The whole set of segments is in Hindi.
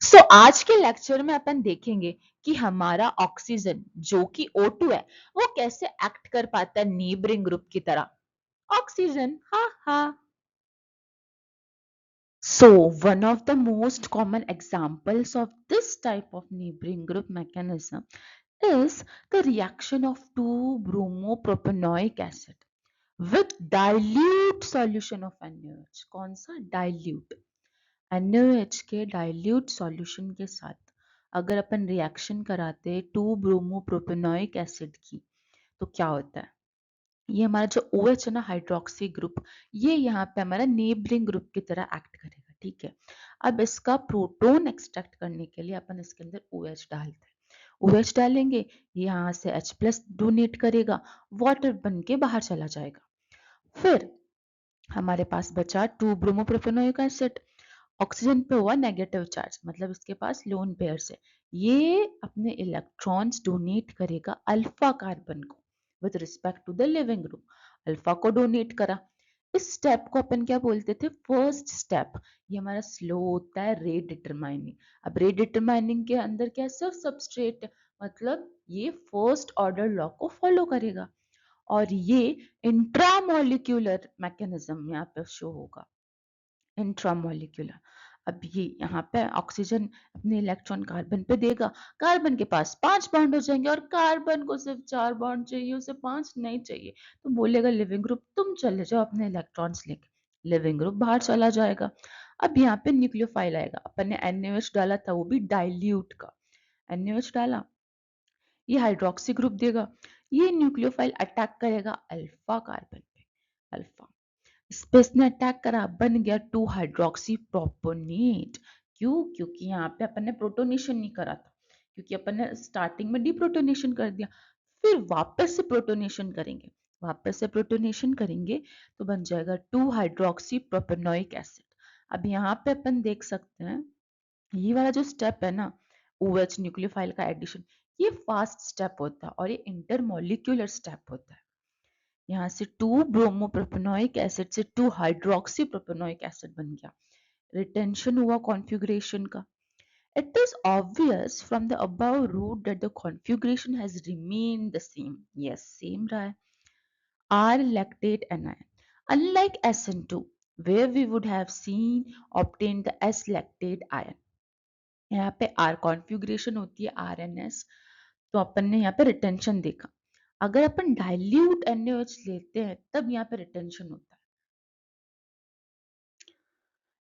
सो आज के लेक्चर में अपन देखेंगे कि हमारा ऑक्सीजन जो कि O2 है वो कैसे एक्ट कर पाता है नीबरिंग ग्रुप की तरह। ऑक्सीजन हा हा। So one of the most common examples of this type of neighboring group mechanism is the reaction of two bromopropanoic acid with dilute solution of NaOH। कौन सा dilute? NaOH के डाइल्यूट सॉल्यूशन के साथ अगर अपन रिएक्शन कराते हैं टू ब्रोमोप्रोपेनोइक एसिड की तो क्या होता है? ये हमारा जो OH है ना, हाइड्रोक्सी ग्रुप, ये यहाँ पे हमारा नेबरिंग ग्रुप की तरह एक्ट करेगा। ठीक है, अब इसका प्रोटोन एक्सट्रैक्ट करने के लिए अपन इसके अंदर OH डालते हैं। OH डालेंगे, यहाँ से H प्लस डोनेट करेगा, वाटर बन के बाहर चला जाएगा। फिर हमारे पास बचा टू ब्रोमोप्रोपेनोइक एसिड, ऑक्सीजन पे हुआ नेगेटिव चार्ज, मतलब इसके पास लोन पेयर्स है। ये अपने इलेक्ट्रॉन्स डोनेट करेगा अल्फा कार्बन को with respect to the leaving group. Alpha को डोनेट करा। इस स्टेप को अपन क्या बोलते थे? First step. ये हमारा स्लो होता है रेट डिटरमाइनिंग। अब रेट डिटरमाइनिंग के अंदर क्या, सिर्फ सबस्ट्रेट, मतलब ये फर्स्ट ऑर्डर लॉ को फॉलो करेगा और ये इंट्रामोलिक्यूलर मैकेनिज्म यहाँ पे शो होगा। इंट्रामोलिक्यूलर। अब ये यहाँ पे ऑक्सीजन अपने इलेक्ट्रॉन कार्बन पे देगा, कार्बन के पास 5 बॉन्ड हो जाएंगे और कार्बन को सिर्फ 4 बॉन्ड चाहिए, उसे 5 नहीं चाहिए, तो बोलेगा लिविंग ग्रुप तुम चले जाओ अपने इलेक्ट्रॉन्स लेके। लिविंग ग्रुप बाहर चला जाएगा। अब यहाँ पे न्यूक्लियोफाइल आएगा, अपन ने NaOH डाला था वो भी डाइल्यूट का। NaOH डाला, ये हाइड्रोक्सी ग्रुप देगा, ये न्यूक्लियोफाइल अटैक करेगा अल्फा कार्बन पे। अल्फा इस पे इसने अटैक करा, बन गया 2 हाइड्रोक्सी प्रोपोनेट। क्यों? क्योंकि यहाँ पे अपन ने प्रोटोनेशन नहीं करा था, क्योंकि अपन ने स्टार्टिंग में डिप्रोटोनेशन कर दिया। फिर वापस से प्रोटोनेशन करेंगे, वापस से प्रोटोनेशन करेंगे तो बन जाएगा 2 हाइड्रोक्सी प्रोपेनोइक एसिड। अब यहाँ पे अपन देख सकते हैं ये वाला जो स्टेप है ना, OH न्यूक्लियोफाइल का एडिशन, ये फास्ट स्टेप होता है और ये इंटरमोलिक्यूलर स्टेप होता है। यहाँ से 2 ब्रोमोप्रोपेनोइक एसिड से 2 हाइड्रोक्सी प्रोपेनोइक एसिड बन गया। रिटेंशन हुआ कॉन्फ़िगरेशन का। It is obvious from the above route that the configuration has remained the same. Yes, same रहा है। R lactate anion. Unlike SN2, where we would have seen obtained the S lactate ion. यहाँ पे R कॉन्फ़िगरेशन होती है RNS, तो अपन ने यहाँ पे रिटेंशन देखा। अगर अपन डाइल्यूट NaOH लेते हैं तब यहाँ पे रिटेंशन होता है।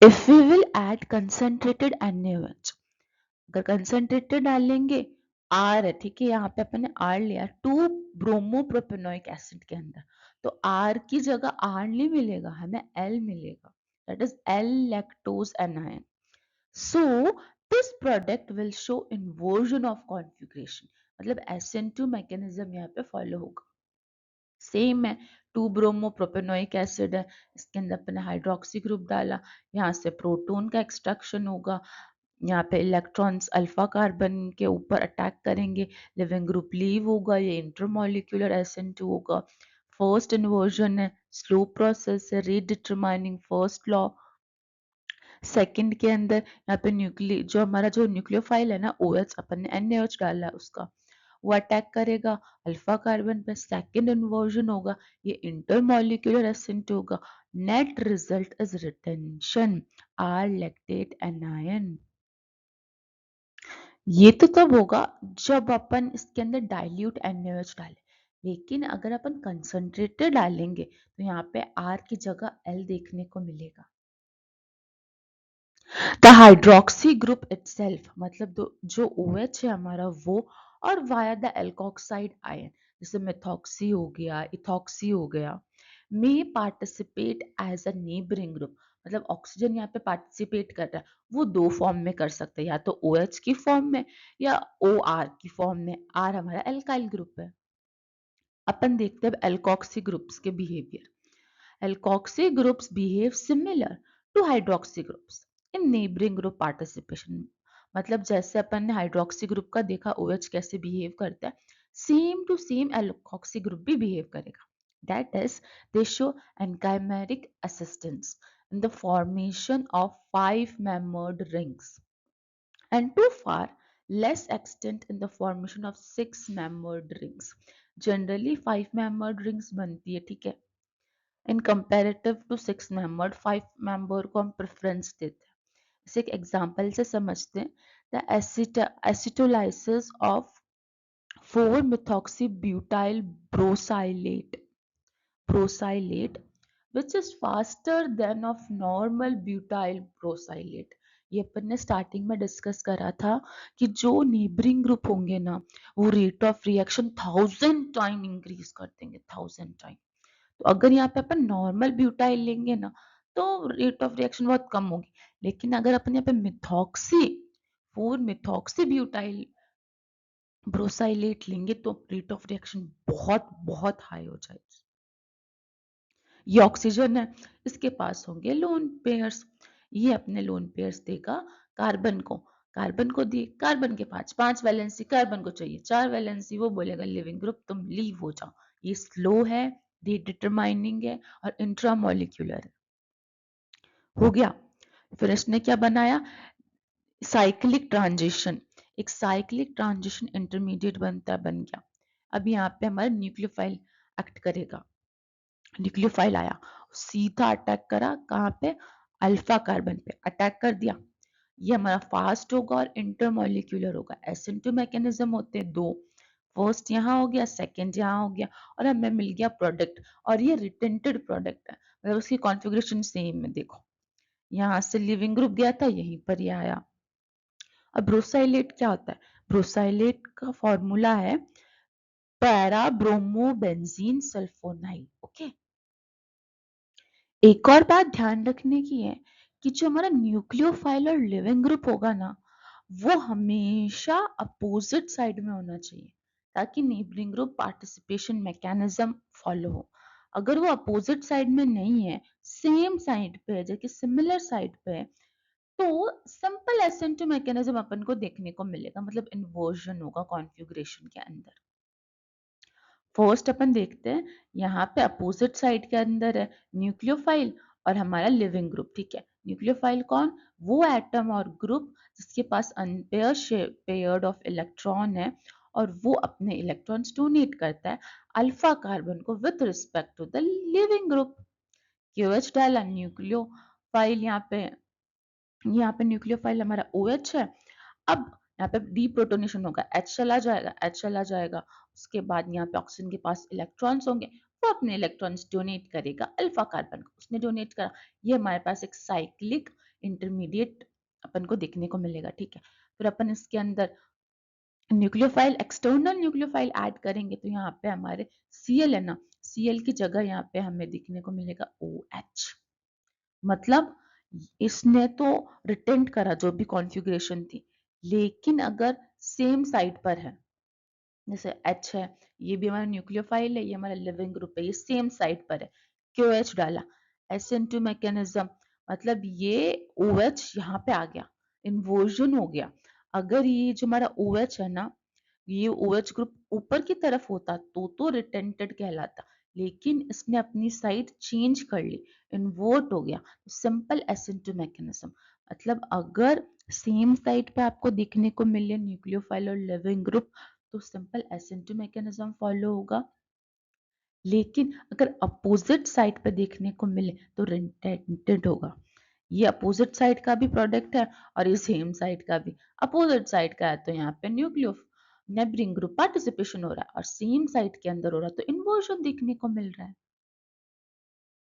If we will add concentrated NaOH, अगर कंसंट्रेटेड डालेंगे, R है, ठीक है, यहाँ पे अपन ने R लिया 2 ब्रोमोप्रोपेनोइक एसिड के अंदर, तो R की जगह R नहीं मिलेगा, हमें L मिलेगा, that is L lactose anion. So this product will show inversion of configuration, मतलब SN2 मैकेनिज्म यहाँ पे फॉलो होगा। सेम है, 2 ब्रोमोप्रोपेनोइक एसिड है, इसके अंदर अपने हाइड्रोक्सी ग्रुप डाला, यहाँ से प्रोटोन का एक्सट्रैक्शन होगा, यहाँ पे इलेक्ट्रॉन्स अल्फा कार्बन के ऊपर अटैक करेंगे, लिविंग ग्रुप लीव होगा, ये इंटरमोलिक्यूलर SN2 होगा। फर्स्ट इन्वर्जन है, स्लो प्रोसेस है, रीडिटरमाइनिंग फर्स्ट लॉ। सेकंड के अंदर यहाँ पे जो हमारा जो न्यूक्लियोफाइल है ना, OH, अपन ने NaOH डाला है उसका, वो अटैक करेगा अल्फा कार्बन पे, सेकंड इन्वर्जन होगा, ये इंटरमोलिक्यूलर SN2 होगा। Net result is retention, R lactate anion. ये तो तब होगा जब अपन इसके अंदर डाइल्यूट NaOH डालें, लेकिन अगर अपन कंसंट्रेटेड डालेंगे तो यहाँ पे R की जगह L देखने को मिलेगा। द हाइड्रोक्सी ग्रुप इटसेल्फ, मतलब जो OH है हमारा वो, और वाया द एल्कोक्साइड आयन, जैसे मेथॉक्सी हो गया, इथॉक्सी हो गया, में participate as a neighbouring group, मतलब ऑक्सीजन यहाँ पे पार्टिसिपेट कर रहा है, वो दो फॉर्म में कर सकते हैं, या तो OH की फॉर्म में या OR की फॉर्म में। R हमारा एल्काइल ग्रुप है। अपन देखते हैं एल्कोक्सी ग्रुप्स के behaviour. Alkoxy groups behave similar to hydroxy groups in neighboring group participation। मतलब जैसे अपन ने हाइड्रोक्सी ग्रुप का देखा OH कैसे बिहेव करता है, same to same alkoxy group भी बिहेव करेगा। That is, they show enchimeric assistance in the formation of 5 membered rings। and to far less extent in the formation of six membered rings. Generally 5 membered rings बनती है, ठीक है, इन कंपेरेटिव टू 6 membered 5 member को हम प्रेफरेंस देते हैं. इसे एक एग्जांपल से समझते हैं. The acetolysis of 4-methoxybutyl brosylate which is faster than of normal butyl brosylate. ये अपन ने स्टार्टिंग में डिस्कस करा था कि जो नेबरिंग ग्रुप होंगे ना वो rate of reaction 1000 time increase कर देंगे, 1000 टाइम. तो अगर यहाँ पे अपन नॉर्मल ब्यूटाइल लेंगे ना तो रेट ऑफ रिएक्शन बहुत कम होगी, लेकिन अगर अपन यहाँ पे मिथॉक्सी 4 methoxy ब्यूटाइल ब्रोसाइलेट लेंगे तो रेट ऑफ रिएक्शन बहुत बहुत हाई हो जाएगी. ये ऑक्सीजन है, इसके पास होंगे लोन पेयर्स. ये अपने लोन पेयर्स देगा कार्बन को. कार्बन को दिए, कार्बन के पास 5 वैलेंसी, कार्बन को चाहिए 4 वैलेंसी. वो बोलेगा लिविंग ग्रुप तुम लीव हो जाओ. ये स्लो है, रेट डिटरमाइनिंग है और इंट्रामोलिक्यूलर है. हो गया. फिर इसने क्या बनाया, साइक्लिक ट्रांजिशन. एक साइक्लिक ट्रांजिशन इंटरमीडिएट बनता बन गया. अब यहाँ पे हमारा न्यूक्लियोफाइल एक्ट करेगा. न्यूक्लियोफाइल आया, सीधा अटैक करा कहाँ पे, अल्फा कार्बन पे अटैक कर दिया. ये हमारा फास्ट होगा और इंटरमोलिक्यूलर होगा. SN2 मैकेनिज्म होते हैं दो, फर्स्ट यहाँ हो गया, सेकंड यहाँ हो गया और हमें मिल गया प्रोडक्ट. और ये रिटेंटेड प्रोडक्ट है, मतलब उसकी कॉन्फ़िगरेशन सेम है. देखो यहाँ से लिविंग ग्रुप गया था, यहीं पर ये आया. अब ब्रोसाइलेट क्या होता है, ब्रोसाइलेट का फॉर्मूला है para bromo benzene sulfonyl. Okay. एक और बात ध्यान रखने की है कि जो हमारा न्यूक्लियोफाइल और लिविंग ग्रुप होगा ना वो हमेशा अपोजिट साइड में होना चाहिए ताकि neighbouring group participation mechanism follow हो. अगर वो अपोजिट साइड में नहीं है, सेम साइड पे है, जबकि सिमिलर साइड पे है, तो सिंपल SN2 मैकेनिज्म अपन को देखने को मिलेगा, मतलब इन्वर्जन होगा कॉन्फ़िगरेशन के अंदर. फर्स्ट अपन देखते हैं, यहाँ पे अपोजिट साइड के अंदर है न्यूक्लियोफाइल और हमारा लिविंग ग्रुप. ठीक है, न्यूक्लियोफाइल कौन, वो एटम और ग्रुप जिसके पास अनपेयर पेयर्ड ऑफ इलेक्ट्रॉन है और वो अपने इलेक्ट्रॉन्स डोनेट करता है अल्फा कार्बन को with respect to the leaving group. QH डाला, न्यूक्लियोफाइल यहाँ पे न्यूक्लियोफाइल हमारा OH है. अब यहाँ पे डीप्रोटोनेशन होगा, H चला जाएगा, H चला जाएगा. उसके बाद यहाँ पे ऑक्सीजन के पास इलेक्ट्रॉन्स होंगे, वो अपने इलेक्ट्रॉन्स डोनेट करेगा अल्फा कार्बन को. उसने डोनेट करा, ये हमारे पास एक साइक्लिक इंटरमीडिएट अपन को देखने को मिलेगा. ठीक है, फिर अपन इसके अंदर न्यूक्लियोफाइल, एक्सटर्नल न्यूक्लियोफाइल ऐड करेंगे तो यहाँ पे हमारे Cl है ना, Cl की जगह यहाँ पे हमें दिखने को मिलेगा OH. मतलब इसने तो रिटेंट करा जो भी कॉन्फ़िगरेशन थी, लेकिन अगर सेम साइड पर है, जैसे H है, ये भी हमारा न्यूक्लियोफाइल है, ये हमारा लिविंग ग्रुप है, ये सेम साइड पर है, QH डाला, SN2 मैकेनिज्म, मतलब ये OH यहाँ पे आ गया, इन्वर्जन हो गया. अगर ये जो हमारा OH है ना, ये OH ग्रुप ऊपर की तरफ होता तो रिटेंटेड कहलाता, लेकिन इसने अपनी साइड चेंज कर ली, इन्वर्ट हो गया. Simple SN2 mechanism. मतलब अगर सेम साइड पे आपको देखने को मिले न्यूक्लियोफाइल और लिविंग ग्रुप तो सिंपल SN2 मैकेनिज्म फॉलो होगा, लेकिन अगर अपोजिट साइड पे देखने को मिले तो रिटेंटेड होगा. ये अपोजिट साइड का भी प्रोडक्ट है और ये सेम साइड का भी. अपोजिट साइड का है तो यहाँ पे न्यूक्लियो नेबरिंग ग्रुप पार्टिसिपेशन हो रहा है और सेम साइड के अंदर हो रहा है तो इन्वर्जन देखने को मिल रहा है.